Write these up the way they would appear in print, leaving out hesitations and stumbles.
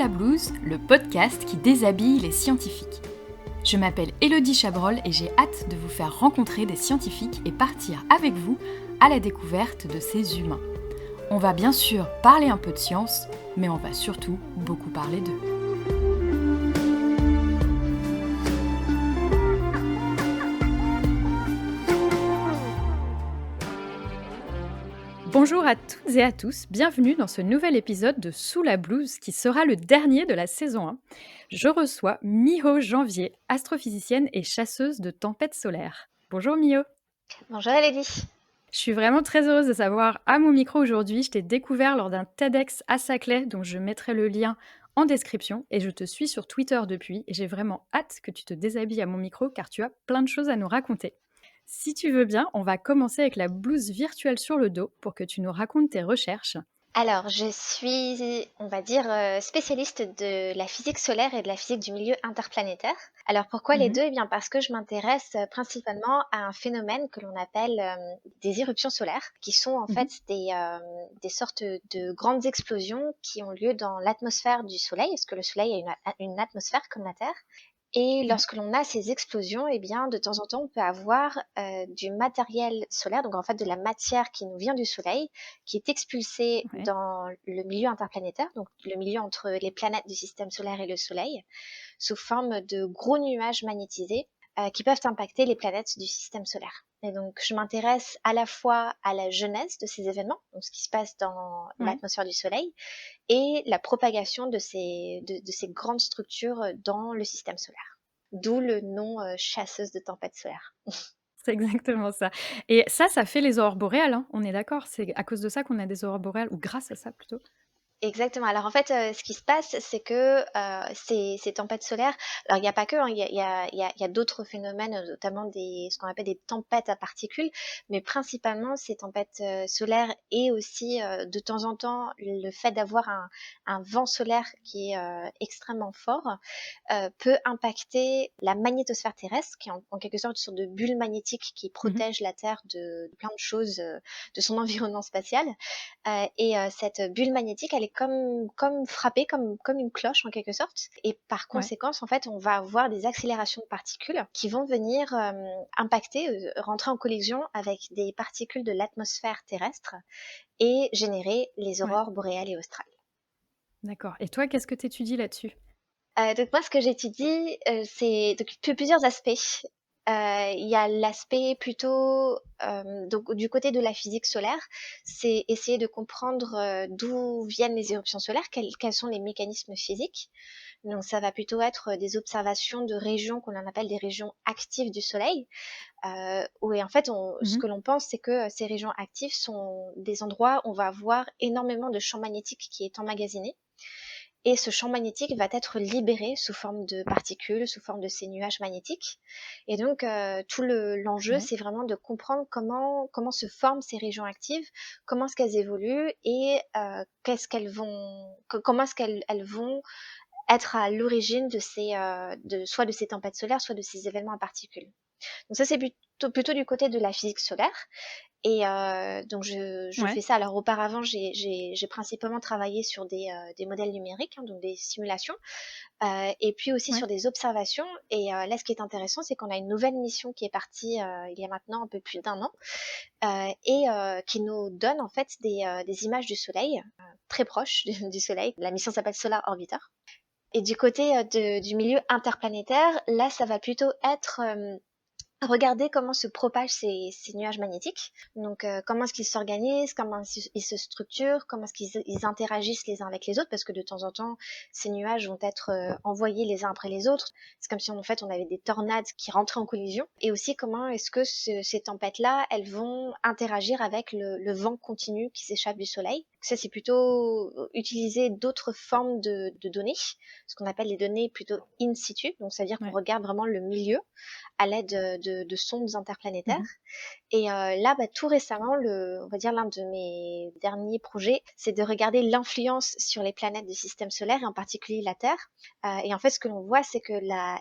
la blouse, le podcast qui déshabille les scientifiques. Je m'appelle Élodie Chabrol et j'ai hâte de vous faire rencontrer des scientifiques et partir avec vous à la découverte de ces humains. On va bien sûr parler un peu de science, mais on va surtout beaucoup parler d'eux. Bonjour à toutes et à tous, bienvenue dans ce nouvel épisode de Sous la blouse qui sera le dernier de la saison 1. Je reçois Miho Janvier, astrophysicienne et chasseuse de tempêtes solaires. Bonjour Miho. Bonjour Élodie. Je suis vraiment très heureuse de savoir à mon micro aujourd'hui. Je t'ai découvert lors d'un TEDx à Saclay, dont je mettrai le lien en description, et je te suis sur Twitter depuis, et j'ai vraiment hâte que tu te déshabilles à mon micro car tu as plein de choses à nous raconter. Si tu veux bien, on va commencer avec la blouse virtuelle sur le dos pour que tu nous racontes tes recherches. Alors, je suis, on va dire, spécialiste de la physique solaire et de la physique du milieu interplanétaire. Alors, pourquoi les deux? Eh bien, parce que je m'intéresse principalement à un phénomène que l'on appelle des éruptions solaires, qui sont en fait des sortes de grandes explosions qui ont lieu dans l'atmosphère du Soleil, parce que le Soleil a une atmosphère comme la Terre. Et lorsque l'on a ces explosions, eh bien, de temps en temps, on peut avoir du matériel solaire, donc en fait de la matière qui nous vient du Soleil, qui est expulsée dans le milieu interplanétaire, donc le milieu entre les planètes du système solaire et le Soleil, sous forme de gros nuages magnétisés qui peuvent impacter les planètes du système solaire. Et donc, je m'intéresse à la fois à la genèse de ces événements, donc ce qui se passe dans l'atmosphère du Soleil, et la propagation de ces grandes structures dans le système solaire. D'où le nom chasseuse de tempêtes solaires. C'est exactement ça. Et ça fait les aurores boréales, hein, on est d'accord? C'est à cause de ça qu'on a des aurores boréales, ou grâce à ça plutôt? Exactement. Alors en fait, ce qui se passe, c'est que ces tempêtes solaires, alors il n'y a pas que, hein, il y a d'autres phénomènes, notamment ce qu'on appelle des tempêtes à particules, mais principalement ces tempêtes solaires et aussi de temps en temps le fait d'avoir un vent solaire qui est extrêmement fort peut impacter la magnétosphère terrestre, qui est en quelque sorte une sorte de bulle magnétique qui protège la Terre de plein de choses, de son environnement spatial. Cette bulle magnétique, elle est comme frappée, comme une cloche en quelque sorte. Et par conséquence, en fait, on va avoir des accélérations de particules qui vont venir impacter, rentrer en collision avec des particules de l'atmosphère terrestre et générer les aurores boréales et australes. D'accord. Et toi, qu'est-ce que tu étudies là-dessus? Donc moi, ce que j'étudie, c'est plusieurs aspects. Il y a l'aspect plutôt donc du côté de la physique solaire, c'est essayer de comprendre d'où viennent les éruptions solaires, quels sont les mécanismes physiques. Donc ça va plutôt être des observations de régions qu'on appelle des régions actives du Soleil, où en fait ce que l'on pense, c'est que ces régions actives sont des endroits où on va avoir énormément de champs magnétiques qui est emmagasiné. Et ce champ magnétique va être libéré sous forme de particules, sous forme de ces nuages magnétiques. Et donc, tout l'enjeu, c'est vraiment de comprendre comment se forment ces régions actives, comment est-ce qu'elles évoluent et comment est-ce qu'elles vont être à l'origine soit de ces tempêtes solaires, soit de ces événements à particules. Donc ça, c'est plutôt du côté de la physique solaire. Et donc je fais ça. Alors auparavant, j'ai principalement travaillé sur des modèles numériques, hein, donc des simulations, et puis aussi sur des observations. Et là, ce qui est intéressant, c'est qu'on a une nouvelle mission qui est partie il y a maintenant un peu plus d'1 an, et qui nous donne en fait des images du Soleil très proches du Soleil. La mission s'appelle Solar Orbiter. Et du côté du milieu interplanétaire, là, ça va plutôt être regarder comment se propagent ces nuages magnétiques. Donc, comment est-ce qu'ils s'organisent, comment ils se structurent, comment est-ce qu'ils interagissent les uns avec les autres, parce que de temps en temps, ces nuages vont être envoyés les uns après les autres. C'est comme si en fait on avait des tornades qui rentraient en collision. Et aussi comment est-ce que ces tempêtes-là, elles vont interagir avec le vent continu qui s'échappe du Soleil. Ça, c'est plutôt utiliser d'autres formes de données, ce qu'on appelle les données plutôt in situ. Donc, ça veut dire qu'on regarde vraiment le milieu à l'aide de sondes interplanétaires. Et là, tout récemment, on va dire l'un de mes derniers projets, c'est de regarder l'influence sur les planètes du système solaire, et en particulier la Terre. Et en fait, ce que l'on voit, c'est que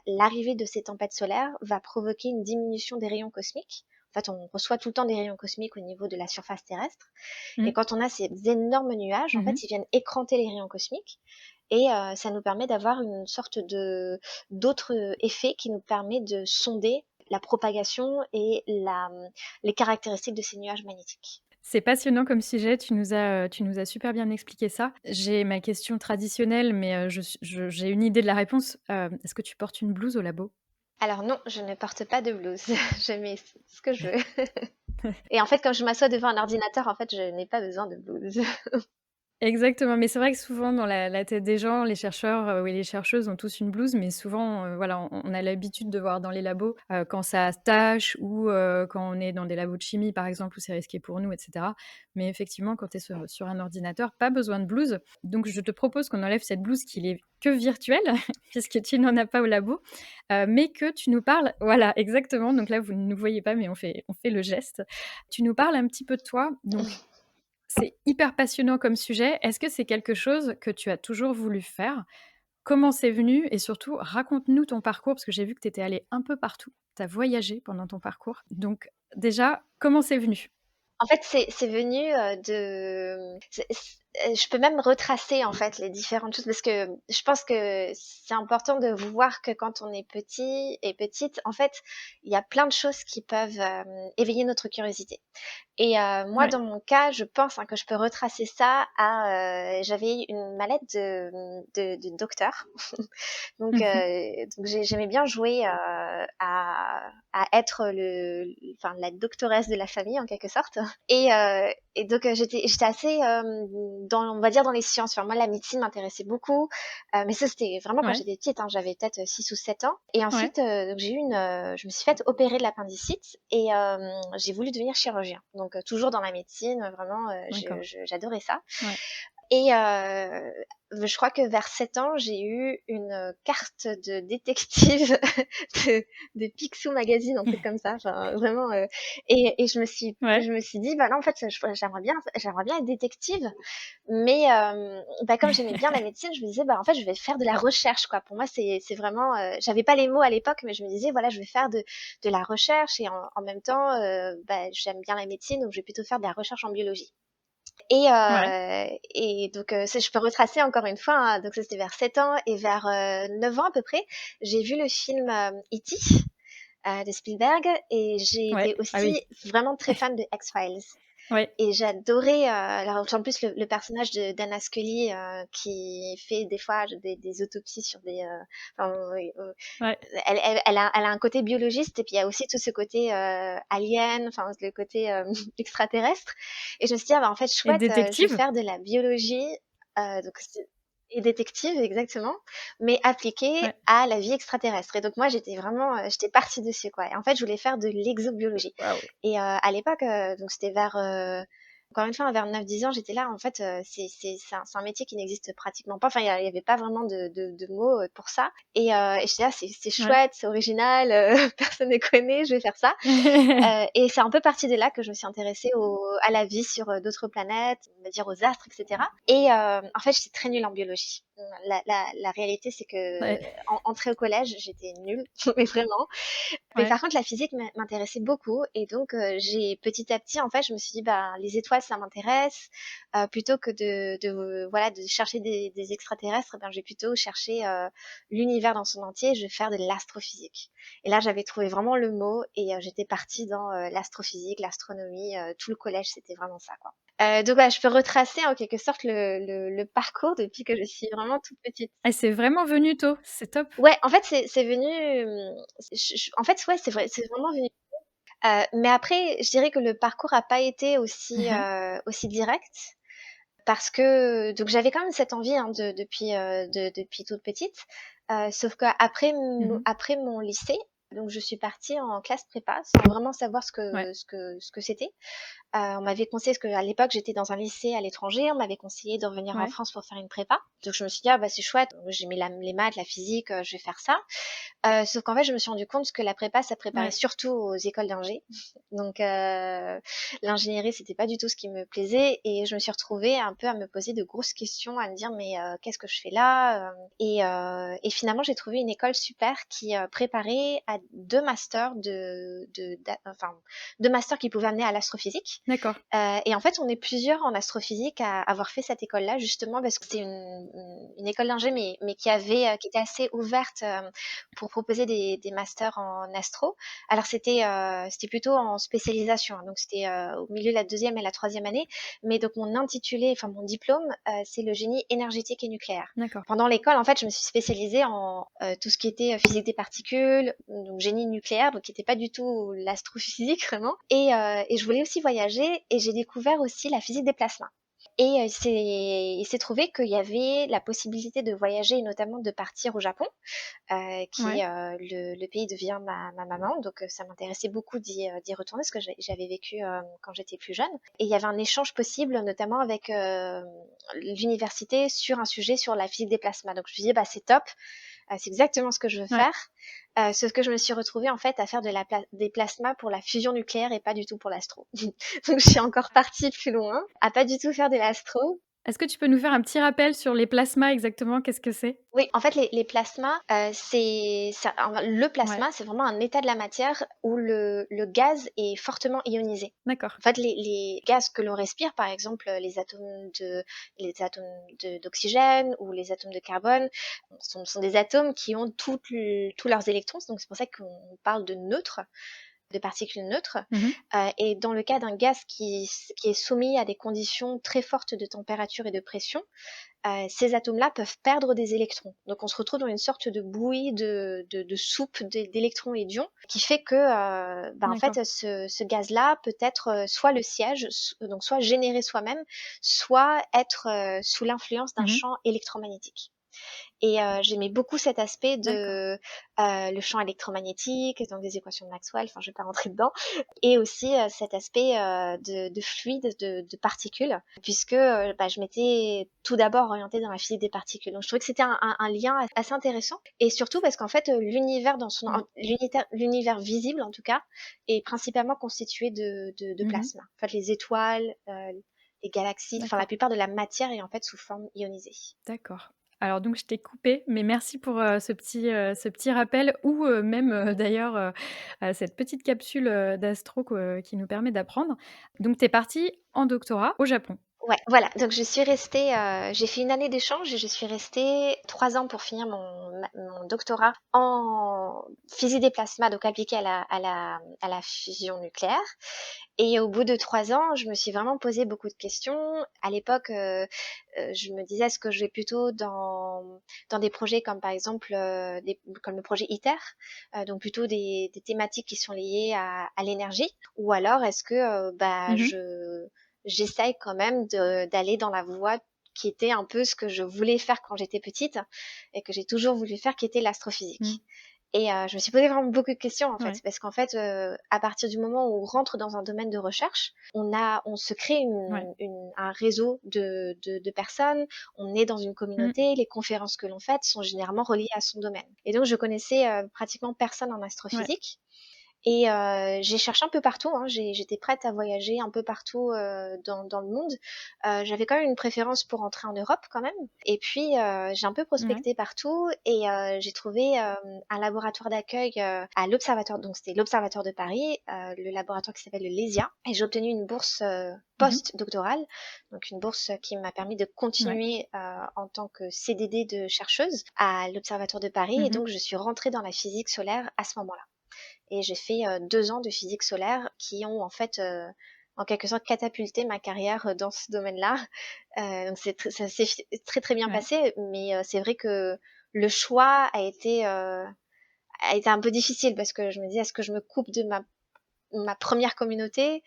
l'arrivée de ces tempêtes solaires va provoquer une diminution des rayons cosmiques. En fait, on reçoit tout le temps des rayons cosmiques au niveau de la surface terrestre. Et quand on a ces énormes nuages, en fait, ils viennent écranter les rayons cosmiques. et ça nous permet d'avoir une sorte d'autre effet qui nous permet de sonder la propagation et les caractéristiques de ces nuages magnétiques. C'est passionnant comme sujet, tu nous as super bien expliqué ça. J'ai ma question traditionnelle, mais j'ai une idée de la réponse. Est-ce que tu portes une blouse au labo? Alors non, je ne porte pas de blouse, je mets ce que je veux. Et en fait, quand je m'assois devant un ordinateur, en fait, je n'ai pas besoin de blouse. Exactement, mais c'est vrai que souvent dans la tête des gens, les chercheurs, et les chercheuses ont tous une blouse, mais souvent, voilà, on a l'habitude de voir dans les labos, quand ça se tâche ou quand on est dans des labos de chimie, par exemple, où c'est risqué pour nous et cetera. Mais effectivement, quand tu es sur un ordinateur, pas besoin de blouse. Donc je te propose qu'on enlève cette blouse qui n'est que virtuelle, puisque tu n'en as pas au labo, mais que tu nous parles voilà, exactement, donc là, vous ne nous voyez pas, mais on fait le geste. Tu nous parles un petit peu de toi, donc c'est hyper passionnant comme sujet. Est-ce que c'est quelque chose que tu as toujours voulu faire? Comment c'est venu? Et surtout, raconte-nous ton parcours, parce que j'ai vu que tu étais allée un peu partout. Tu as voyagé pendant ton parcours. Donc déjà, comment c'est venu? En fait, c'est venu, de je peux même retracer, en fait, les différentes choses parce que je pense que c'est important de voir que quand on est petit et petite, en fait, il y a plein de choses qui peuvent, éveiller notre curiosité. Et moi, Ouais. dans mon cas, je pense, hein, que je peux retracer ça à, j'avais une mallette de docteur. Donc Mmh. j'aimais bien jouer, à être enfin, la doctoresse de la famille, en quelque sorte. Et donc j'étais assez, on va dire dans les sciences. Enfin, moi, la médecine m'intéressait beaucoup, mais ça, c'était vraiment quand Ouais, j'étais petite, hein, j'avais peut-être 6 ou 7 ans. Et ouais. ensuite, donc je me suis faite opérer de l'appendicite et j'ai voulu devenir chirurgien. Donc toujours dans la médecine, vraiment, D'accord. j'adorais ça. Ouais. Et je crois que vers 7 ans, j'ai eu une carte de détective de Picsou Magazine, un truc comme ça. Enfin, vraiment. Et Ouais. je me suis dit, bah là, en fait, j'aimerais bien être détective. Mais bah, comme j'aimais bien la médecine, je me disais, bah en fait, je vais faire de la recherche, quoi. Pour moi, c'est vraiment. J'avais pas les mots à l'époque, mais je me disais, voilà, je vais faire de la recherche et en même temps, bah, j'aime bien la médecine, donc je vais plutôt faire de la recherche en biologie. Ouais. Et donc ça, je peux retracer encore une fois, hein, donc ça, c'était vers 7 ans et vers, 9 ans à peu près, j'ai vu le film, E.T., de Spielberg et j'ai Ouais. été Ah aussi oui. vraiment très fan de X-Files. Ouais. Et j'adorais, alors en plus le personnage de d'Anna Scully, qui fait des fois des autopsies sur des, enfin, oui, Ouais. elle a un côté biologiste et puis il y a aussi tout ce côté, alien, enfin le côté, extraterrestre et je me suis dit: «Ah bah, en fait Et chouette, je vais détective? faire de la biologie», donc c'est et détective exactement, mais appliquée Ouais. à la vie extraterrestre et donc moi j'étais vraiment, j'étais partie dessus quoi et en fait je voulais faire de l'exobiologie Waouh! et à l'époque, donc c'était vers, encore une fois vers 9-10 ans, j'étais là en fait, c'est un métier qui n'existe pratiquement pas, enfin il y avait pas vraiment de mots, pour ça et j'étais là: «C'est Ouais. chouette, c'est original, personne ne connaît, je vais faire ça». Et c'est un peu parti de là que je me suis intéressée à la vie sur, d'autres planètes, on va dire aux astres et cetera et en fait, j'étais très nulle en biologie. La réalité, c'est que Ouais. entrée au collège, j'étais nulle, mais vraiment. Mais Ouais. par contre, la physique m'intéressait beaucoup et donc j'ai petit à petit, en fait, je me suis dit: «Bah, les étoiles, ça m'intéresse», plutôt que voilà, de chercher des extraterrestres, ben, je vais plutôt chercher, l'univers dans son entier, je vais faire de l'astrophysique et là, j'avais trouvé vraiment le mot et j'étais partie dans, l'astrophysique, l'astronomie, tout le collège, c'était vraiment ça, quoi. Donc voilà, je peux retracer en quelque sorte le parcours depuis que je suis vraiment toute petite. Ah, c'est vraiment venu tôt, c'est top. Ouais, en fait, c'est venu, en fait, ouais, c'est vrai, c'est vraiment venu, mais après, je dirais que le parcours a pas été aussi direct parce que donc j'avais quand même cette envie, hein, depuis toute petite, sauf qu'après Mmh mh. après mon lycée, donc je suis partie en classe prépa sans vraiment savoir Ouais. ce que c'était. On m'avait conseillé parce qu'à l'époque, j'étais dans un lycée à l'étranger, on m'avait conseillé de revenir en Ouais. France pour faire une prépa. Donc je me suis dit: «Ah bah, c'est chouette, j'aimais les maths, la physique, je vais faire ça». Sauf qu'en fait, je me suis rendu compte que la prépa, ça préparait Ouais. surtout aux écoles d'ingé. Donc l'ingénierie, c'était pas du tout ce qui me plaisait et je me suis retrouvée un peu à me poser de grosses questions, à me dire: «Mais qu'est-ce que je fais là?» Et finalement, j'ai trouvé une école super qui, préparait à 2 masters enfin 2 masters qui pouvaient amener à l'astrophysique. D'accord. Et en fait, on est plusieurs en astrophysique à avoir fait cette école-là, justement parce que c'est une école d'ingé, mais qui était assez ouverte pour proposer des masters en astro. Alors c'était plutôt en spécialisation, hein, donc c'était au milieu de la deuxième et la troisième année. Mais donc mon diplôme, c'est le génie énergétique et nucléaire. D'accord. Pendant l'école, en fait, je me suis spécialisée en tout ce qui était physique des particules, donc génie nucléaire, donc qui n'était pas du tout l'astrophysique vraiment. Et je voulais aussi voyager et j'ai découvert aussi la physique des plasmas. Et il s'est trouvé qu'il y avait la possibilité de voyager et notamment de partir au Japon, qui Ouais. est le pays de vient ma maman. Donc ça m'intéressait beaucoup d'y retourner parce que j'avais vécu quand j'étais plus jeune. Et il y avait un échange possible, notamment avec l'université, sur un sujet sur la physique des plasmas. Donc je me suis dit, bah, c'est top, c'est exactement ce que je veux Ouais. faire. Sauf que je me suis retrouvée en fait à faire des plasmas pour la fusion nucléaire et pas du tout pour l'astro. Donc je suis encore partie plus loin, à pas du tout faire de l'astro. Est-ce que tu peux nous faire un petit rappel sur les plasmas exactement? Qu'est-ce que c'est? Oui, en fait, les plasmas, le Ouais. plasma, c'est vraiment un état de la matière où le gaz est fortement ionisé. D'accord. En fait, les gaz que l'on respire, par exemple, d'oxygène ou les atomes de carbone, sont des atomes qui ont tous leurs électrons. Donc c'est pour ça qu'on parle de neutres, de particules neutres. Mmh. Et dans le cas d'un gaz qui est soumis à des conditions très fortes de température et de pression, ces atomes-là peuvent perdre des électrons. Donc on se retrouve dans une sorte de bouillie de soupe d'électrons et d'ions qui fait que en D'accord. fait ce gaz-là peut être soit le siège, donc soit généré soi-même, soit être sous l'influence d'un Mmh. champ électromagnétique. Et j'aimais beaucoup cet aspect D'accord. de le champ électromagnétique, donc des équations de Maxwell, enfin je vais pas rentrer dedans, et aussi cet aspect de fluide, de particules, puisque je m'étais tout d'abord orientée dans la physique des particules. Donc je trouvais que c'était un lien assez intéressant, et surtout parce qu'en fait l'univers Ouais. l'univers visible en tout cas est principalement constitué de Mmh. plasma. En fait les étoiles, les galaxies, enfin la D'accord. plupart de la matière est en fait sous forme ionisée. D'accord. Alors donc je t'ai coupé, mais merci pour, ce petit rappel ou, même, d'ailleurs, cette petite capsule, d'astro qui nous permet d'apprendre. Donc tu es partie en doctorat au Japon? Ouais, voilà, donc je suis restée, j'ai fait une année d'échange et je suis restée 3 ans pour finir mon doctorat en physique des plasmas, donc appliqué à la fusion nucléaire. Et au bout de 3 ans, je me suis vraiment posé beaucoup de questions. À l'époque, je me disais: «Est-ce que je vais plutôt dans des projets comme par exemple, comme le projet ITER, donc plutôt des thématiques qui sont liées à l'énergie? Ou alors est-ce que, Mmh. j'essaye quand même d'aller dans la voie qui était un peu ce que je voulais faire quand j'étais petite et que j'ai toujours voulu faire, qui était Mmh. l'astrophysique?» Et je me suis posé vraiment beaucoup de questions, en fait, Ouais. parce qu'en fait, à partir du moment où on rentre dans un domaine de recherche, on se crée Ouais. un réseau de personnes, on est dans une Mmh. communauté, les conférences que l'on fait sont généralement reliées à son domaine. Et donc je connaissais, pratiquement personne en Ouais. astrophysique, et j'ai cherché un peu partout, hein. J'étais prête à voyager un peu partout, dans le monde. J'avais quand même une préférence pour rentrer en Europe quand même, et puis, j'ai un peu Ouais. prospecté partout, et j'ai trouvé, un laboratoire d'accueil, à l'observatoire, donc c'était l'observatoire de Paris, le laboratoire qui s'appelle le LESIA, et j'ai obtenu une bourse, Mmh. post-doctorale, donc une bourse qui m'a permis de Ouais. continuer, en tant que CDD de chercheuse à l'observatoire de Paris, et Mmh. donc je suis rentrée dans la physique solaire à ce moment-là. Et j'ai fait 2 ans de physique solaire qui ont en fait, en quelque sorte catapulté ma carrière dans ce domaine-là. Donc ça s'est très très bien Ouais. passé, mais c'est vrai que le choix a été un peu difficile parce que je me dis: «Est-ce que je me coupe de ma première communauté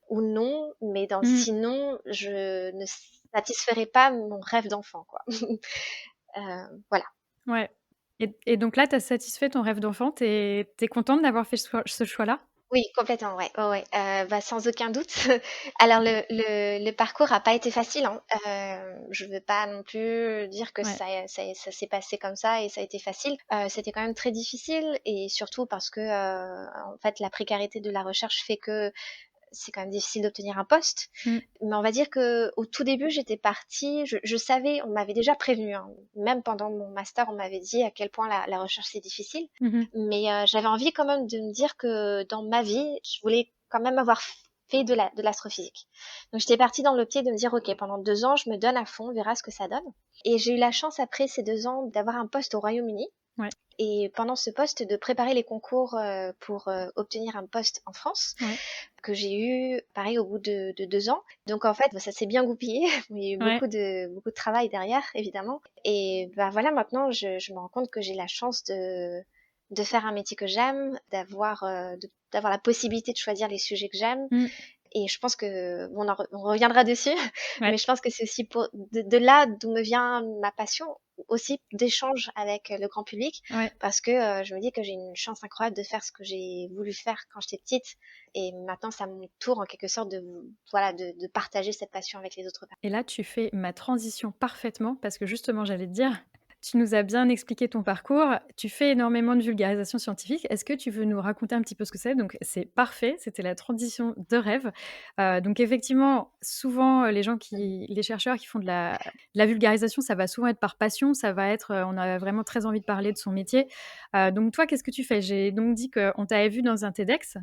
ou non?» Mais Mmh. sinon, je ne satisferai pas mon rêve d'enfant, quoi. Voilà. Ouais. Et donc là, tu as satisfait ton rêve d'enfant, tu es contente d'avoir fait ce choix-là? Oui, complètement, ouais, ouais, ouais, sans aucun doute. Alors le parcours a pas été facile, hein, je veux pas non plus dire que Ouais. ça s'est passé comme ça et ça a été facile. C'était quand même très difficile, et surtout parce que, en fait, la précarité de la recherche fait que c'est quand même difficile d'obtenir un poste. Mmh. Mais on va dire que au tout début, j'étais partie, je savais, on m'avait déjà prévenu, hein, même pendant mon master, on m'avait dit à quel point la recherche c'est difficile. Mmh. Mais j'avais envie quand même de me dire que dans ma vie, je voulais quand même avoir fait de l'astrophysique. Donc j'étais partie dans l'optique de me dire, ok, pendant 2 ans, je me donne à fond, on verra ce que ça donne. Et j'ai eu la chance après ces 2 ans d'avoir un poste au Royaume-Uni. Ouais, Et pendant ce poste, de préparer les concours pour obtenir un poste en France, ouais, que j'ai eu, pareil, au bout de 2 ans. Donc en fait, ça s'est bien goupillé. Il y a eu ouais. beaucoup de travail derrière, évidemment. Et bah voilà, maintenant, je me rends compte que j'ai la chance de faire un métier que j'aime, d'avoir la possibilité de choisir les sujets que j'aime. Mmh. Et je pense que, bon, on reviendra dessus, Ouais. mais je pense que c'est aussi de là d'où me vient ma passion aussi d'échange avec le grand public, Ouais. parce que je me dis que j'ai une chance incroyable de faire ce que j'ai voulu faire quand j'étais petite, et maintenant c'est à mon tour en quelque sorte voilà, de partager cette passion avec les autres personnes. Et là, tu fais ma transition parfaitement parce que justement, j'allais te dire, tu nous as bien expliqué ton parcours, tu fais énormément de vulgarisation scientifique. Est-ce que tu veux nous raconter un petit peu ce que c'est? Donc c'est parfait, c'était la transition de rêve. Donc effectivement, souvent, les chercheurs qui font de la vulgarisation, ça va souvent être par passion, ça va être, on a vraiment très envie de parler de son métier. Donc toi, qu'est-ce que tu fais? J'ai donc dit qu'on t'avait vu dans un TEDx,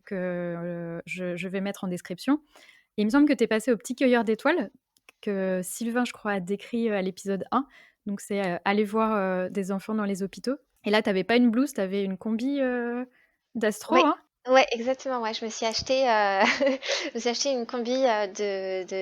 que, je vais mettre en description. Et il me semble que tu es passé au Petit Cueilleur d'étoiles, que Sylvain, je crois, a décrit à l'épisode 1. Donc, c'est aller voir des enfants dans les hôpitaux. Et là, tu n'avais pas une blouse, tu avais une combi d'astro, Oui, hein? ouais, exactement, ouais, je me suis acheté, je me suis acheté une combi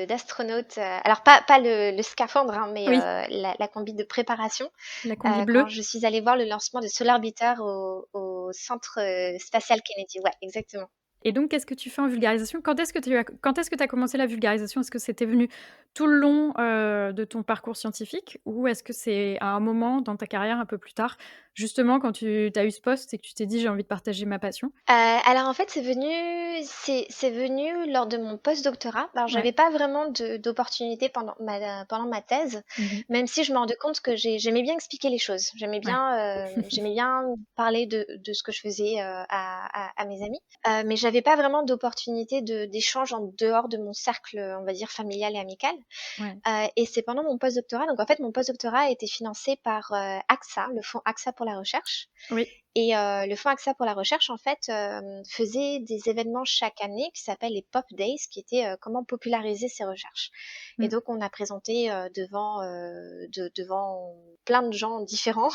d'astronaute, alors pas le scaphandre, hein, mais Oui, la combi de préparation. la combi Quand bleue. je suis allée voir le lancement de Solar Orbiter au centre spatial Kennedy. Ouais, exactement. Et donc, qu'est-ce que tu fais en vulgarisation? Quand est-ce que tu as commencé la vulgarisation? Est-ce que c'était venu tout le long de ton parcours scientifique ou est-ce que c'est à un moment dans ta carrière un peu plus tard, justement quand tu as eu ce poste et que tu t'es dit j'ai envie de partager ma passion? Alors en fait, c'est venu lors de mon post-doctorat. Alors Ouais. j'avais pas vraiment d'opportunité pendant ma thèse, Mhm. même si je me rendais compte que j'aimais bien expliquer les choses. Ouais. J'aimais bien parler de ce que je faisais à mes amis. Mais j'avais pas vraiment d'opportunité d'échange en dehors de mon cercle, on va dire, familial et amical. Ouais. Et c'est pendant mon post-doctorat. Donc en fait, mon post-doctorat a été financé par AXA, le fonds AXA pour la recherche. Oui. Et le fonds AXA pour la recherche, en fait, faisait des événements chaque année qui s'appellent les Pop Days, qui étaient comment populariser ses recherches. Et Mm. donc, on a présenté devant plein de gens différents.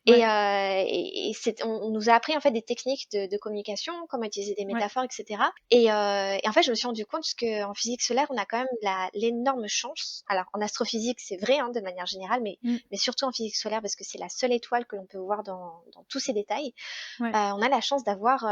Ouais. On nous a appris en fait des techniques de communication, comment utiliser des Ouais. métaphores, etc. Et en fait, je me suis rendu compte qu'en physique solaire, on a quand même l'énorme chance. Alors, en astrophysique, c'est vrai de manière générale, Mm. mais surtout en physique solaire parce que c'est la seule étoile que l'on peut voir dans tous ses détails. Ouais. On a la chance d'avoir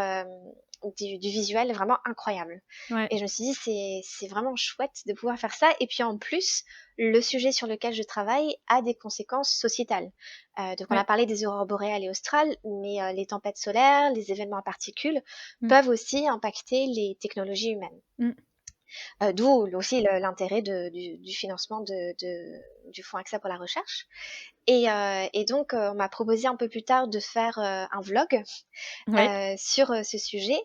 du visuel vraiment incroyable. Ouais. Et je me suis dit, c'est vraiment chouette de pouvoir faire ça. Et puis en plus, le sujet sur lequel je travaille a des conséquences sociétales. Donc on a Ouais. parlé des aurores boréales et australes, mais les tempêtes solaires, les événements à particules Mm. peuvent aussi impacter les technologies humaines. Mm. D'où aussi l'intérêt du financement du Fonds AXA pour la recherche. Et donc, on m'a proposé un peu plus tard de faire un vlog Ouais. sur ce sujet.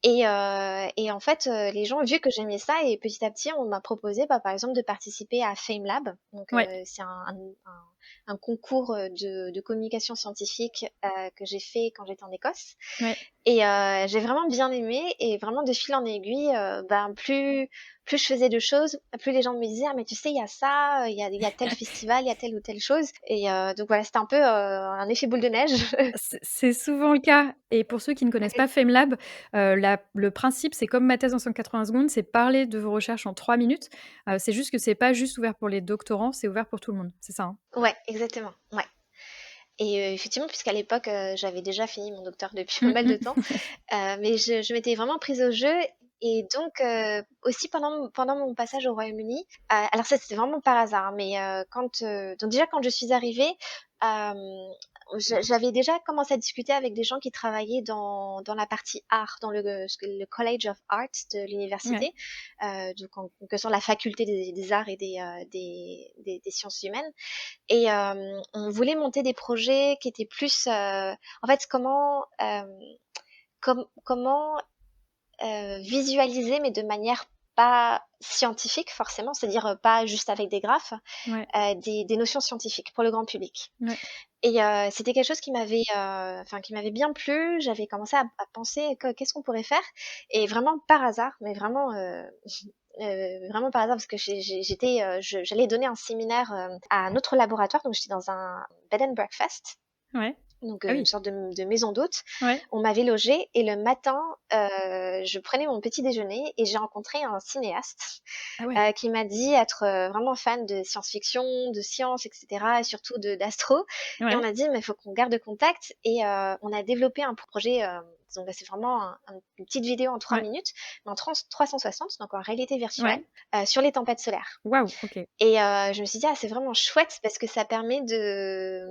Et en fait, les gens ont vu que j'aimais ça et petit à petit, on m'a proposé, par exemple, de participer à FameLab. Donc, Ouais. c'est un concours de communication scientifique que j'ai fait quand j'étais en Écosse. Ouais. Et j'ai vraiment bien aimé et vraiment de fil en aiguille, ben plus je faisais de choses, plus les gens me disaient: «Ah mais tu sais, il y a ça, il y a tel festival, il y a telle ou telle chose» et donc voilà, c'était un peu, un effet boule de neige. C'est souvent le cas et pour ceux qui ne connaissent pas FameLab, la le principe, c'est comme ma thèse en 180 secondes, c'est parler de vos recherches en 3 minutes. C'est juste que c'est pas juste ouvert pour les doctorants, c'est ouvert pour tout le monde. C'est ça, hein? Ouais, exactement, ouais. Et effectivement, puisqu'à l'époque, j'avais déjà fini mon doctorat depuis pas Mmh mal de temps, mh. mais je m'étais vraiment prise au jeu et donc aussi pendant mon passage au Royaume-Uni, alors ça, c'était vraiment par hasard, hein, mais donc déjà quand je suis arrivée, hem, j'avais déjà commencé à discuter avec des gens qui travaillaient dans la partie art, dans le College of Art de Ouais. l'université, donc en quelque sorte la faculté des arts et des sciences humaines. Et on voulait monter des projets qui étaient plus, en fait, comment visualiser, mais de manière pas scientifique forcément, c'est-à-dire pas juste avec des graphes, Ouais, des notions scientifiques pour le grand public. ouais. Et c'était quelque chose qui m'avait bien plu. J'avais commencé à penser qu'est-ce qu'on pourrait faire, et vraiment par hasard, mais vraiment vraiment par hasard, parce que j'allais donner un séminaire à un autre laboratoire, donc j'étais dans un bed and breakfast, Ouais. donc Ah une oui. sorte de maison d'hôte. Ouais. On m'avait logée, et le matin, je prenais mon petit déjeuner et j'ai rencontré un cinéaste Ah ouais. qui m'a dit être vraiment fan de science-fiction, de science, etc., et surtout d'astro. Et on Ouais. a dit, mais il faut qu'on garde contact. Et on a développé un projet. Donc, c'est vraiment une petite vidéo en 3 minutes, mais en 360, donc en réalité virtuelle, Ouais. sur les tempêtes solaires. Waouh, OK. Et je me suis dit, ah, c'est vraiment chouette, parce que ça permet de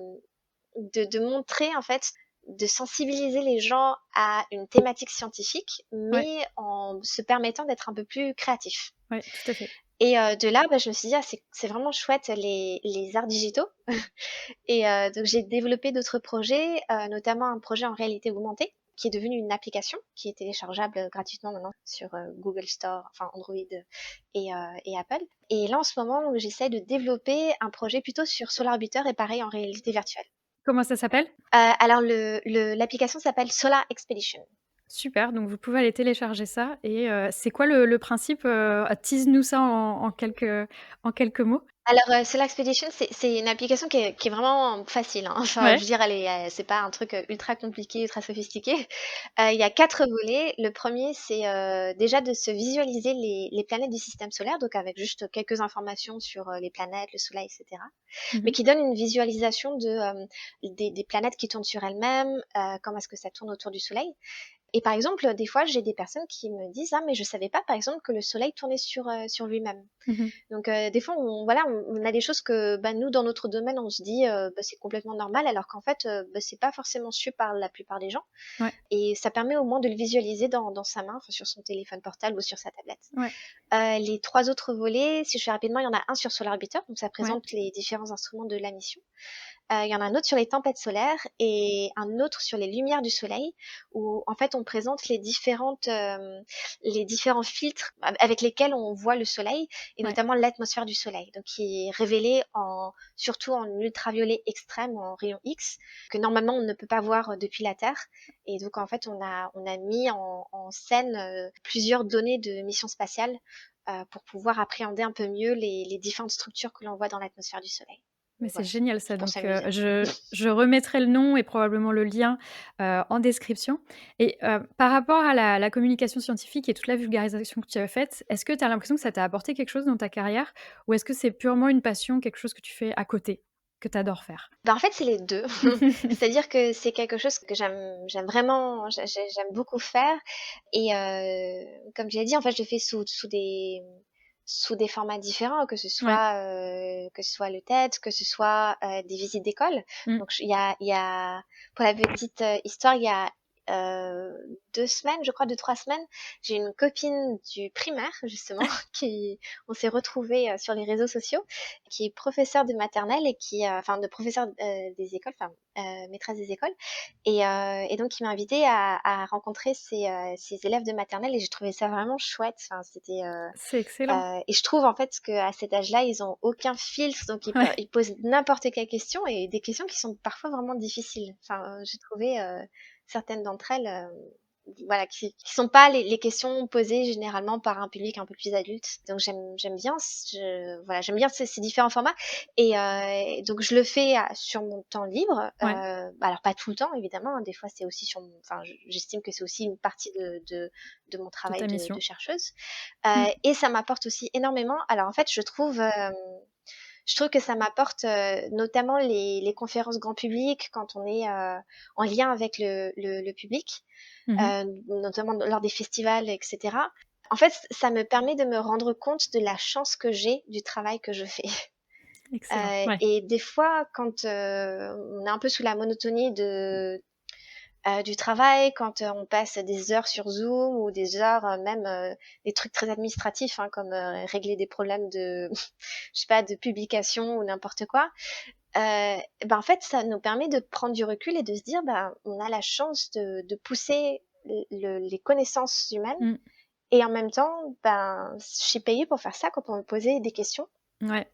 montrer, en fait, de sensibiliser les gens à une thématique scientifique, Ouais. mais en se permettant d'être un peu plus créatif. Ouais, tout à fait. Et de là, bah, je me suis dit: «Ah, c'est vraiment chouette les arts digitaux». Et donc j'ai développé d'autres projets, notamment un projet en réalité augmentée, qui est devenu une application qui est téléchargeable gratuitement maintenant sur Google Store, enfin Android, et Apple. Et là, en ce moment, j'essaie de développer un projet plutôt sur Solar Orbiter, et pareil en réalité virtuelle. Comment ça s'appelle? Alors l'application s'appelle Solar Expedition. Super, donc vous pouvez aller télécharger ça et c'est quoi le principe? Tease-nous ça en quelques mots. Alors, Solar Expedition, c'est une application qui est vraiment facile, hein. Enfin, je veux Ouais, dire, c'est pas un truc, ultra compliqué, ultra sophistiqué. Il y a 4 volets. Le premier, c'est, déjà de se visualiser les planètes du système solaire, donc avec juste quelques informations sur, les planètes, le soleil, et cetera. Mais mmh. qui donne une visualisation des planètes qui tournent sur elles-mêmes, comment est-ce que ça tourne autour du soleil. Et par exemple, des fois, j'ai des personnes qui me disent: «Ah, mais je savais pas, par exemple, que le soleil tournait sur lui-même». Mmh. Donc des fois, on a des choses que, bah, nous, dans notre domaine, on se dit, bah, c'est complètement normal, alors qu'en fait, bah, c'est pas forcément su par la plupart des gens. Ouais, Et ça permet au moins de le visualiser dans sa main, enfin, sur son téléphone portable ou sur sa tablette. ouais, Les 3 autres volets, si je fais rapidement, il y en a un sur Solar Orbiter, donc ça ouais, présente les différents instruments de la mission. Il y en a un autre sur les tempêtes solaires et un autre sur les lumières du soleil, où en fait on présente les différents filtres avec lesquels on voit le soleil, et ouais. notamment l'atmosphère du soleil, donc qui est révélée surtout en ultraviolet extrême, en rayon X, que normalement on ne peut pas voir depuis la Terre. Et donc en fait on a mis en scène plusieurs données de missions spatiales pour pouvoir appréhender un peu mieux les différentes structures que l'on voit dans l'atmosphère du soleil. Mais Donc c'est voilà, génial c'est ça, pour donc s'amuser. je remettrai le nom et probablement le lien, en description et par rapport à la communication scientifique et toute la vulgarisation que tu as faite, est-ce que tu as l'impression que ça t'a apporté quelque chose dans ta carrière? Ou est-ce que c'est purement une passion, quelque chose que tu fais à côté, que tu adores faire? Bah, en fait, c'est les 2. C'est-à-dire que c'est quelque chose que j'aime vraiment, j'aime beaucoup faire. Et comme je l'ai dit, en fait, je le fais sous des formats différents, Ouais. que ce soit le TED, que ce soit, des visites d'école. Mmh. Donc il y a pour la petite, histoire, il y a, 2 semaines, je crois, 2-3 semaines, j'ai une copine du primaire, justement, qui on s'est retrouvés, sur les réseaux sociaux, qui est professeure de maternelle, et enfin, de professeur, des écoles, enfin, maîtresse des écoles. Et donc qui m'a invitée à rencontrer ses élèves de maternelle, et j'ai trouvé ça vraiment chouette. Enfin, c'était, C'est excellent. et je trouve, en fait, qu'à cet âge-là, ils ont aucun filtre, donc Ouais. ils posent n'importe quelle question, et des questions qui sont parfois vraiment difficiles. Enfin, j'ai trouvé, certaines d'entre elles, voilà, qui sont pas les questions posées généralement par un public un peu plus adulte. Donc j'aime bien voilà, j'aime bien ces différents formats. Et donc je le fais sur mon temps libre. Ouais, Bah, alors pas tout le temps, évidemment, hein. Des fois, c'est aussi enfin, j'estime que c'est aussi une partie de mon de travail ta de mission. chercheuse. Mmh. Et ça m'apporte aussi énormément. Alors en fait, je trouve que ça m'apporte, notamment les conférences grand public, quand on est en lien avec le public, Mmh. notamment lors des festivals, etc. En fait, ça me permet de me rendre compte de la chance que j'ai du travail que je fais. Excellent. Ouais. Et des fois, quand on est un peu sous la monotonie du travail, quand on passe des heures sur Zoom, ou des heures, même des trucs très administratifs, hein, comme régler des problèmes de, je sais pas, de publication ou n'importe quoi. Ben en fait, ça nous permet de prendre du recul et de se dire, ben, on a la chance de pousser. les connaissances humaines Mmh. et en même temps, ben, je suis payée pour faire ça, quoi, pour me poser des questions Ouais.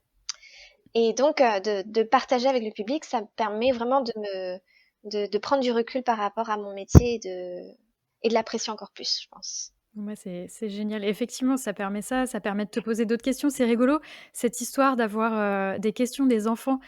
et donc de partager avec le public, ça me permet vraiment de prendre du recul par rapport à mon métier et de l'apprécier encore plus, je pense. Ouais, c'est génial. Effectivement, ça permet de te poser d'autres questions. C'est rigolo, cette histoire d'avoir, des questions des enfants,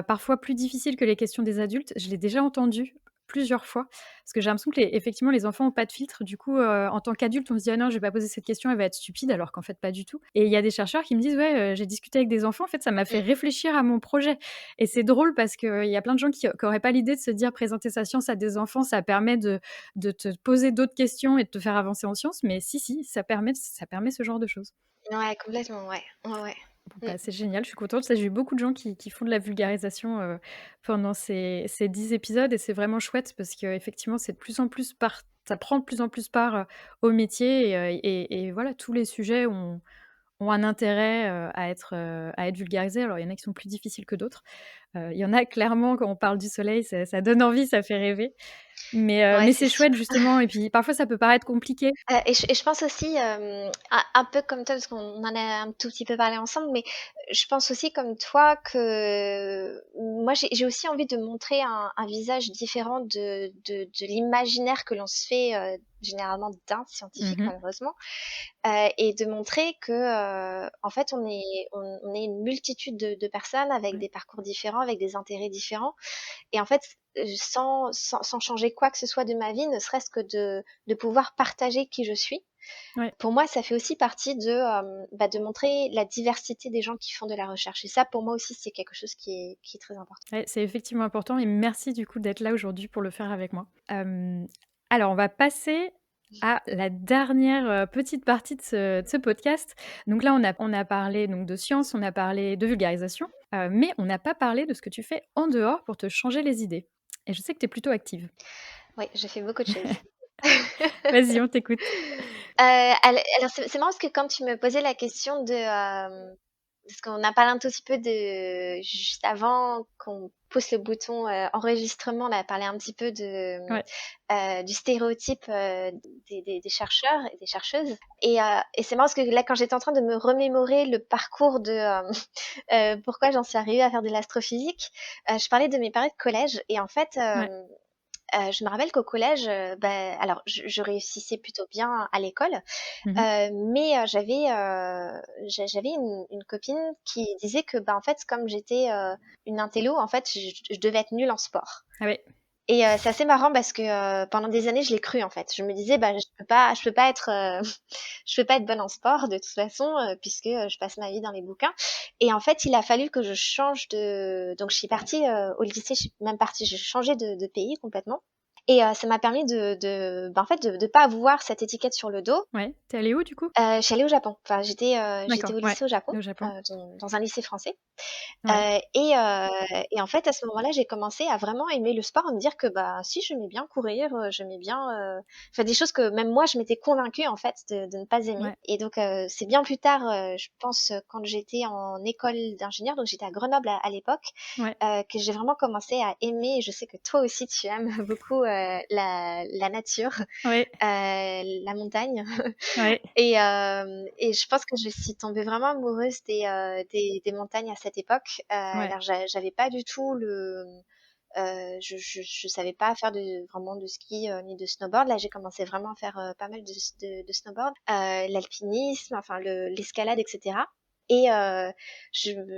parfois plus difficiles que les questions des adultes. Je l'ai déjà entendu plusieurs fois, parce que j'ai l'impression que effectivement, les enfants ont pas de filtre. Du coup, en tant qu'adulte, on se dit: «Ah non, je vais pas poser cette question, elle va être stupide», alors qu'en fait, pas du tout. Et il y a des chercheurs qui me disent: «Ouais, j'ai discuté avec des enfants, en fait, ça m'a fait Mmh. réfléchir à mon projet». Et c'est drôle parce qu'il y a plein de gens qui auraient pas l'idée de se dire: présenter sa science à des enfants, ça permet de te poser d'autres questions et de te faire avancer en sciences, mais si, ça permet ce genre de choses. Ouais, complètement, ouais. Ouais, ouais. Bon, Mmh. bah, c'est génial, je suis contente. Ça, j'ai eu beaucoup de gens qui font de la vulgarisation, pendant ces 10 épisodes et c'est vraiment chouette parce qu'effectivement, c'est de plus en plus ça prend de plus en plus part, au métier et voilà, tous les sujets ont un intérêt, à être vulgarisés. Alors, il y en a qui sont plus difficiles que d'autres. Il y en a clairement, quand on parle du soleil, ça donne envie, ça fait rêver. Ouais, Mais c'est c'est sûr. chouette justement et puis parfois ça peut paraître compliqué. Et je pense aussi, un peu comme toi, parce qu'on en a un tout petit peu parlé ensemble, mais je pense aussi comme toi que moi j'ai aussi envie de montrer un visage différent de l'imaginaire que l'on se fait, généralement d'un scientifique Mmh. malheureusement, et de montrer que, en fait on est une multitude de personnes avec Ouais, des parcours différents, avec des intérêts différents et en fait, sans changer quoi que ce soit de ma vie, ne serait-ce que de pouvoir partager qui je suis. ouais, Pour moi, ça fait aussi partie bah, de montrer la diversité des gens qui font de la recherche et ça, pour moi aussi, c'est quelque chose qui est très important. ouais, c'est effectivement important et merci du coup d'être là aujourd'hui pour le faire avec moi. Alors on va passer à la dernière, petite partie de ce podcast. Donc là, on a parlé donc de science, on a parlé de vulgarisation, mais on n'a pas parlé de ce que tu fais en dehors pour te changer les idées et je sais que tu es plutôt active. Oui, je fais beaucoup de choses. Vas-y, on t'écoute. Alors c'est marrant parce que quand tu me posais la question parce qu'on a parlé un tout petit peu de juste avant qu'on pousse le bouton, enregistrement, on a parlé un petit peu Ouais. du stéréotype, des chercheurs et des chercheuses et c'est marrant parce que là, quand j'étais en train de me remémorer le parcours pourquoi j'en suis arrivée à faire de l'astrophysique, je parlais de mes périodes de collège et en fait, Ouais. je me rappelle qu'au collège, bah, alors je réussissais plutôt bien à l'école, Mmh. mais j'avais une copine qui disait que, bah, en fait, comme j'étais, une intello, en fait, je devais être nulle en sport. Ah ouais. Et c'est assez marrant parce que, pendant des années, je l'ai cru, en fait. Je me disais: «Bah, je peux pas être, je peux pas être bonne en sport de toute façon, puisque, je passe ma vie dans les bouquins» et en fait, il a fallu que je change donc je suis partie, au lycée, je suis même partie j'ai changé de pays complètement et ça m'a permis bah, en fait, de pas avoir cette étiquette sur le dos. Ouais. Tu es allée où du coup? Je suis allée au Japon. Enfin, j'étais D'accord, au ouais. lycée au Japon, Au Japon. dans un lycée français. Ouais. Et en fait, à ce moment-là, j'ai commencé à vraiment aimer le sport, à me dire que, bah, si j'aimais bien courir, j'aimais bien, enfin des choses que même moi je m'étais convaincue en fait de ne pas aimer Ouais. et donc c'est bien plus tard, je pense, quand j'étais en école d'ingénieur, donc j'étais à Grenoble à l'époque, Ouais. que j'ai vraiment commencé à aimer et je sais que toi aussi tu aimes beaucoup, la nature, Ouais. la montagne. Ouais. Et je pense que je suis tombée vraiment amoureuse des montagnes à cette époque. Ouais. Alors j'avais pas du tout je savais pas faire vraiment de ski, ni de snowboard. Là, j'ai commencé vraiment à faire, pas mal de snowboard, l'alpinisme, enfin l'escalade et cetera et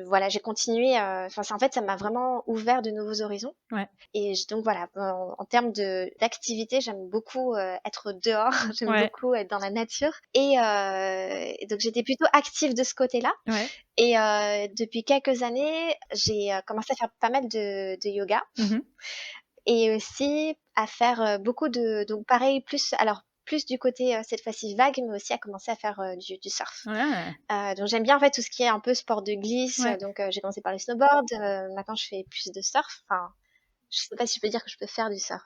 voilà, j'ai continué, enfin, en fait, ça m'a vraiment ouvert de nouveaux horizons. Ouais. Et donc voilà, en termes d'activité, j'aime beaucoup, être dehors, j'aime Ouais. beaucoup être dans la nature et donc j'étais plutôt active de ce côté-là Ouais. et depuis quelques années, j'ai, commencé à faire pas mal de yoga Mmh mh. et aussi à faire, beaucoup donc pareil, plus du côté, cette fois-ci vague, mais aussi à commencer à faire, du surf. Ah! Donc j'aime bien en fait tout ce qui est un peu sport de glisse, Ouais. donc j'ai commencé par le snowboard, maintenant je fais plus de surf, enfin je sais pas si je peux dire que je peux faire du surf,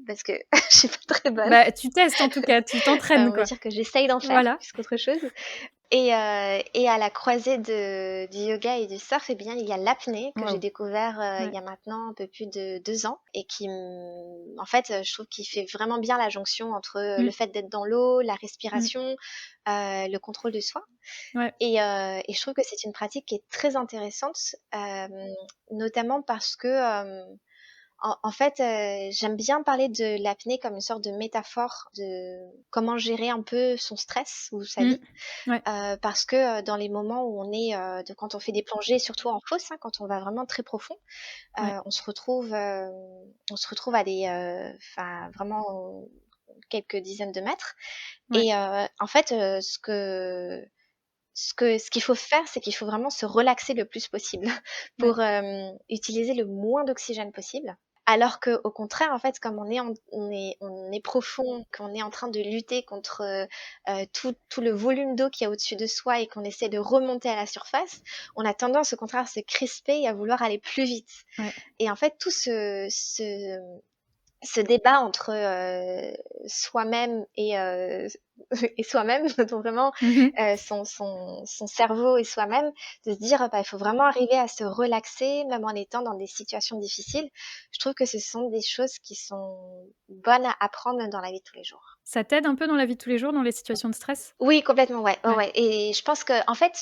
parce que je suis pas très bonne. Bah, tu testes en tout cas, tu t'entraînes On va quoi. dire que j'essaye d'en faire Voilà. plus qu'autre chose. Et à la croisée du yoga et du surf, eh bien, il y a l'apnée que j'ai Waouh! découvert, il Ouais. y a maintenant un peu plus de 2 ans et en fait, je trouve qu'il fait vraiment bien la jonction entre, le Mmh. fait d'être dans l'eau, la Mmh. respiration, le contrôle de soi Ouais. et je trouve que c'est une pratique qui est très intéressante, notamment parce que, en fait, j'aime bien parler de l'apnée comme une sorte de métaphore de comment gérer un peu son stress ou sa Mmh. vie. Ouais. Parce que, dans les moments où on est, quand on fait des plongées, surtout en fosse, hein, quand on va vraiment très profond, Ouais. on se retrouve à des, enfin vraiment quelques dizaines de mètres Ouais. et en fait, ce qu'il faut faire, c'est qu'il faut vraiment se relaxer le plus possible Ouais. pour, utiliser le moins d'oxygène possible. Alors qu'au contraire, en fait, comme on est profond, qu'on est en train de lutter contre, tout le volume d'eau qu'il y a au-dessus de soi et qu'on essaie de remonter à la surface, on a tendance au contraire à se crisper et à vouloir aller plus vite. Ouais. Et en fait, tout ce débat entre, soi-même et soi-même, donc vraiment, Mmh mh. son cerveau et soi-même, de se dire: «Bah, il faut vraiment arriver à se relaxer, même en étant dans des situations difficiles». Je trouve que ce sont des choses qui sont bonnes à apprendre dans la vie de tous les jours. Ça t'aide un peu dans la vie de tous les jours, dans les situations de stress? Oui, complètement, ouais, ouais, Ouais. ouais et je pense qu'en fait,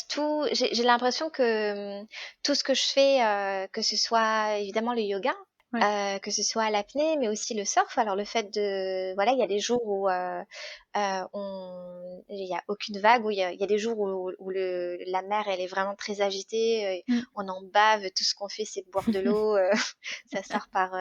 j'ai l'impression que, tout ce que je fais, que ce soit évidemment le yoga, Ouais. que ce soit l'apnée, mais aussi le surf. Alors le fait de voilà, il y a des jours où, il y a aucune vague, où il y a des jours où la mer, elle est vraiment très agitée, Mmh. on en bave, tout ce qu'on fait, c'est de boire de l'eau, ça sort par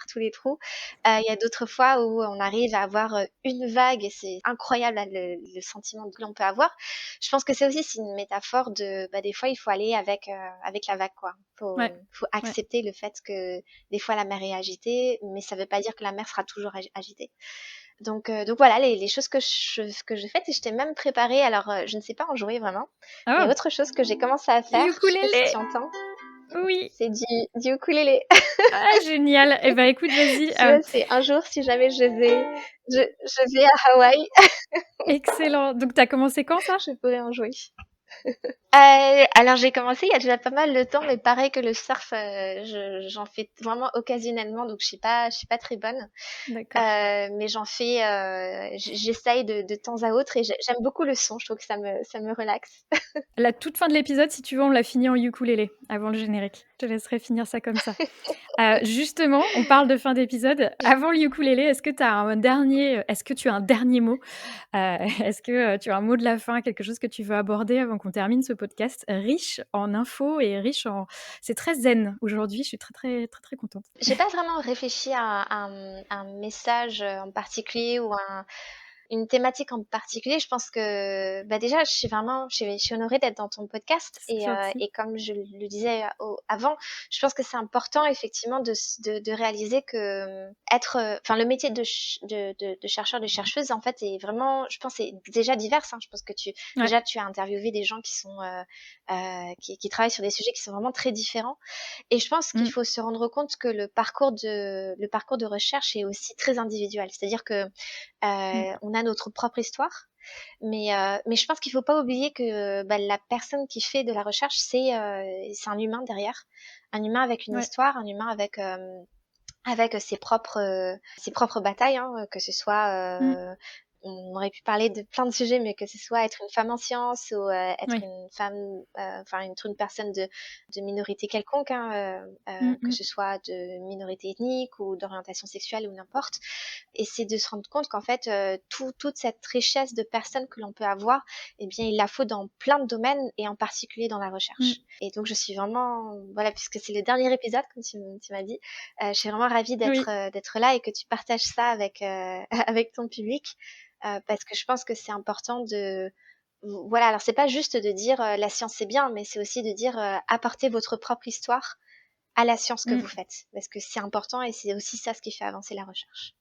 tous les trous. Il y a d'autres fois où on arrive à avoir, une vague et c'est incroyable, là, le sentiment que l'on peut avoir. Je pense que c'est une métaphore de, bah, des fois, il faut aller avec la vague, quoi. Ouais. Faut Ouais. accepter le fait que, des fois, la mer est agitée, mais ça veut pas dire que la mer sera toujours agitée. Donc voilà les choses que je fais et je t'ai même préparé alors, je ne sais pas en jouer vraiment, mais Oh! autre chose que j'ai commencé à faire, je sais pas si Ukulélé! tu entends, Oui! c'est du ukulélé. Ah génial! Et bah, écoute, vas-y, Tu vois, c'est un jour si jamais je vais à Hawaï, excellent. Donc tu as commencé quand ça? je pourrais en jouer. Alors j'ai commencé il y a déjà pas mal de temps, mais pareil que le surf, j'en fais vraiment occasionnellement, donc je suis pas très bonne. D'accord. Mais j'en fais, j'essaye de temps à autre et j'aime beaucoup le son, je trouve que ça me relaxe. La toute fin de l'épisode, si tu veux, on l'a fini en ukulélé, avant le générique. Je te laisserai finir ça comme ça. Justement, on parle de fin d'épisode. Avant le ukulélé, est-ce que tu as un dernier mot? Est-ce que, tu as un mot de la fin, quelque chose que tu veux aborder avant qu'on termine ce podcast riche en infos et riche en c'est très zen aujourd'hui, je suis très, très, très, très contente. J'ai pas vraiment réfléchi à un message, en particulier ou une thématique en particulier. Je pense que, bah, déjà, je suis honorée d'être dans ton podcast C'est gentil. et comme je le disais avant, je pense que c'est important effectivement de réaliser que, enfin, le métier de chercheur, de chercheuse, en fait, est vraiment, je pense, est déjà divers, hein. Je pense que Ouais. tu as interviewé des gens qui travaillent sur des sujets qui sont vraiment très différents. Et je pense qu'il Mmh. faut se rendre compte que le parcours de recherche est aussi très individuel. C'est-à-dire que, Mmh. on a notre propre histoire, mais je pense qu'il faut pas oublier que, bah, la personne qui fait de la recherche, c'est un humain derrière. Un humain avec une Ouais. histoire, un humain avec ses propres batailles, hein, que ce soit, Mmh. on aurait pu parler de plein de sujets, mais que ce soit être une femme en sciences ou, être Ouais. une femme, enfin être une personne de minorité quelconque, hein, Mmh que mh. ce soit de minorité ethnique ou d'orientation sexuelle ou n'importe. Et c'est de se rendre compte qu'en fait, toute cette richesse de personnes que l'on peut avoir, eh bien, il la faut dans plein de domaines et en particulier dans la Mmh. recherche. Et donc je suis vraiment, voilà, puisque c'est le dernier épisode comme tu m'as dit, je suis vraiment ravie Oui. d'être là et que tu partages ça avec, avec ton public, parce que je pense que c'est important voilà, alors c'est pas juste de dire, «La science c'est bien», mais c'est aussi de dire, «Apportez votre propre histoire à la science que vous Mmh. faites», parce que c'est important et c'est aussi ça ce qui fait avancer la recherche.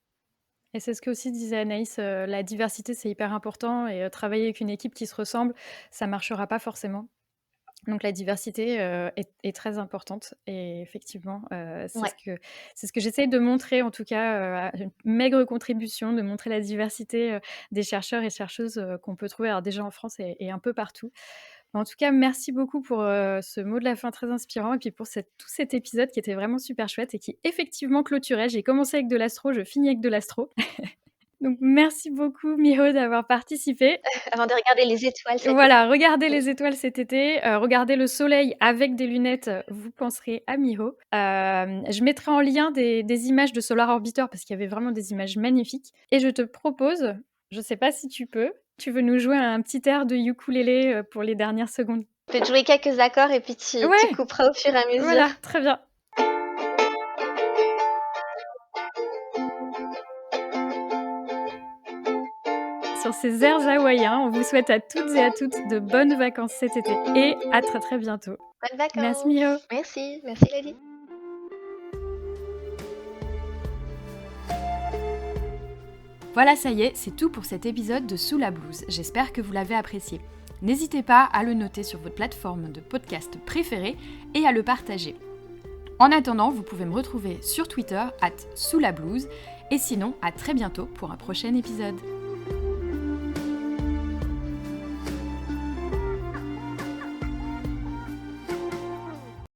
Et c'est ce que aussi disait Anaïs, la diversité, c'est hyper important et travailler avec une équipe qui se ressemble, ça marchera pas forcément. Donc la diversité, est très importante et effectivement, Ouais. c'est ce que j'essaye de montrer en tout cas, à une maigre contribution, de montrer la diversité, des chercheurs et chercheuses, qu'on peut trouver alors déjà en France et un peu partout. En tout cas, merci beaucoup pour, ce mot de la fin très inspirant et puis pour tout cet épisode qui était vraiment super chouette et qui effectivement clôturait. J'ai commencé avec de l'astro, je finis avec de l'astro. Donc merci beaucoup Miho d'avoir participé. Avant de regarder les étoiles cet été. Voilà, regardez les étoiles cet été, regardez le soleil avec des lunettes, vous penserez à Miho. Je mettrai en lien des images de Solar Orbiter parce qu'il y avait vraiment des images magnifiques et je te propose, je sais pas si tu veux nous jouer un petit air de ukulélé, pour les dernières secondes? Je peux te jouer quelques accords et puis tu Ouais, couperas au fur et à mesure. voilà, très bien. Sur ces airs hawaïens, on vous souhaite à toutes et à toutes de bonnes vacances cet été et à très, très bientôt. Bonnes Merci vacances. Miho. Merci, merci Lady. Voilà, ça y est, c'est tout pour cet épisode de Sous la blouse. J'espère que vous l'avez apprécié. N'hésitez pas à le noter sur votre plateforme de podcast préférée et à le partager. En attendant, vous pouvez me retrouver sur Twitter @soulablouse et sinon à très bientôt pour un prochain épisode.